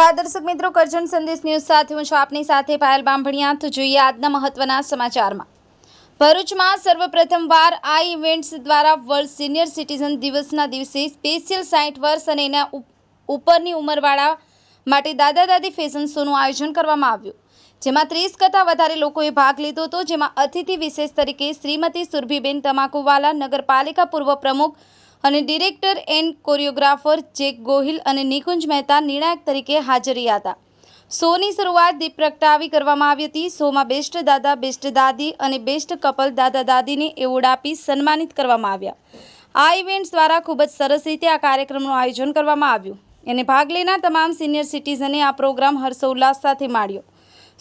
નમસ્કાર દર્શક મિત્રો, કરજણ સંદેશ ન્યૂઝ સાથે હું છું આપની સાથે પાયલ બામભણિયા। તો જોઈએ આજના મહત્વના સમાચારમાં। ભરૂચમાં સર્વપ્રથમવાર આ ઇવેન્ટ્સ દ્વારા વર્લ્ડ સિનિયર સિટીઝન દિવસના દિવસે સ્પેશિયલ 60 વર્ષ અને એના ઉપરની ઉંમરવાળા માટે દાદા દાદી ફેશન શોનું આયોજન કરવામાં આવ્યું, જેમાં 30 કરતાં વધારે લોકોએ ભાગ લીધો હતો, જેમાં અતિથિ વિશેષ તરીકે શ્રીમતી સુરભીબેન તમાકુવાલા, નગરપાલિકા પૂર્વ પ્રમુખ અને director and choreographer Jack Gohil અને નિકુંજ મહેતા નિર્ણાયક તરીકે હાજર રહ્યા હતા। શોની શરૂઆત દીપ પ્રગટાવી કરવામાં આવી હતી। શોમાં બેસ્ટ દાદા, બેસ્ટ દાદી અને બેસ્ટ કપલ દાદા દાદીને એવોર્ડ આપી સન્માનિત કરવામાં આવ્યા। આ ઇવેન્ટ્સ દ્વારા ખૂબ જ સરસ રીતે આ કાર્યક્રમનું આયોજન કરવામાં આવ્યું અને ભાગ લેનાર તમામ સિનિયર સિટીઝને આ પ્રોગ્રામ હર્ષોલ્લાસ સાથે માણ્યો।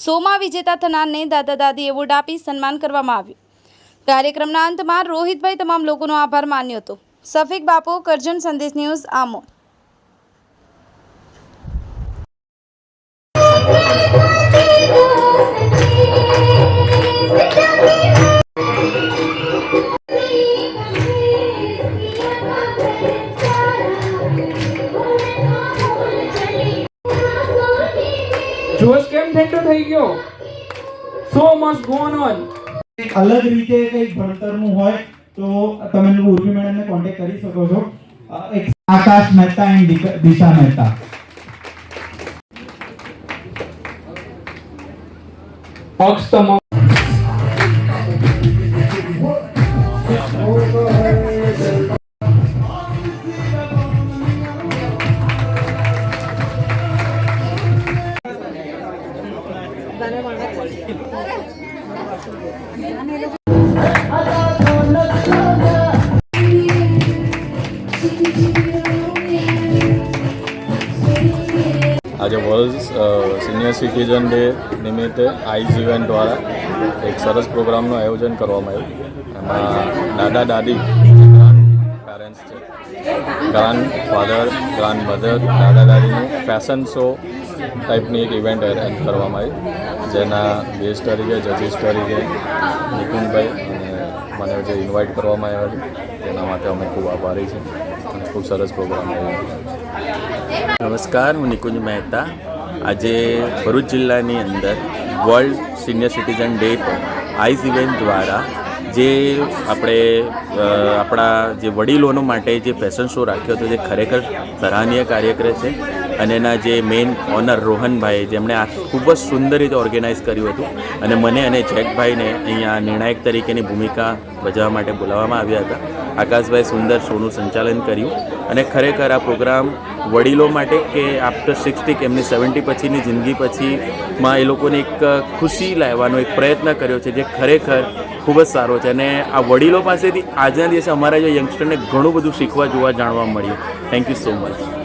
શોમાં વિજેતા થનારને દાદા દાદી એવોર્ડ આપી સન્માન કરવામાં આવ્યું। કાર્યક્રમના અંતમાં રોહિતભાઈ તમામ લોકોનો આભાર માન્યો હતો। સફીક બાપુ, કરજણ સંદેશ ન્યૂઝ, આમોદ। જોશ કેમ ઠંડો થઈ ગયો? So much go on. અલગ રીતે કંઈક ભણતરનું હોય તો તમે લોકો ઉર્વી મેડમને કોન્ટેક્ટ કરી શકો છો। એક આકાશ મહેતા એન્ડ દિશા મહેતા। ઓક્સ તમામ आज वर्ल्ड सीनियर सिटीजन डे निमित्ते आइज इवेंट द्वारा एक सरस प्रोग्रामનું આયોજન કરવામાં આવ્યું। એમાં દાદા દાદી ગ્રાન્ડ પેરેન્ટ્સ છે, ગ્રાન્ડ ફાધર, ગ્રાન્ડ મધર, દાદા દાદીનું ફેશન શો ટાઈપની એક ઇવેન્ટ અરેન્જ કરવામાં આવી, જેના ગેસ્ટ તરીકે, જજીસ તરીકે નિકુંજભાઈ અને મને જે ઇન્વાઇટ કરવામાં આવ્યા છે તેના માટે અમે ખૂબ આભારી છીએ અને ખૂબ સરસ પ્રોગ્રામ આવ્યો। નમસ્કાર, હું નિકુંજ મહેતા। આજે ભરૂચ જિલ્લાની અંદર વર્લ્ડ સિનિયર સિટીઝન ડે પર આઈઝ ઇવેન્ટ દ્વારા જે આપણા જે વડીલોનો માટે જે ફેશન શો રાખ્યો હતો, જે ખરેખર સરાહનીય કાર્યક્રમ છે અને એના જે મેઇન ઓનર રોહનભાઈ, જેમણે આ ખૂબ જ સુંદર રીતે ઓર્ગેનાઇઝ કર્યું હતું અને મને અને જેકભાઈને અહીંયા નિર્ણાયક તરીકેની ભૂમિકા ભજવવા માટે બોલાવવામાં આવ્યા હતા। આકાશભાઈ સુંદર શોનું સંચાલન કર્યું અને ખરેખર આ પ્રોગ્રામ વડીલો માટે કે આફ્ટર 60 એમની 70 પછીની જિંદગી પછીમાં એ લોકોને એક ખુશી લાવવાનો એક પ્રયત્ન કર્યો છે, જે ખરેખર ખૂબ જ સારો છે અને આ વડીલો પાસેથી આજના દિવસે અમારા જે યંગસ્ટરને ઘણું બધું શીખવા, જોવા, જાણવા મળ્યું। Thank you so much.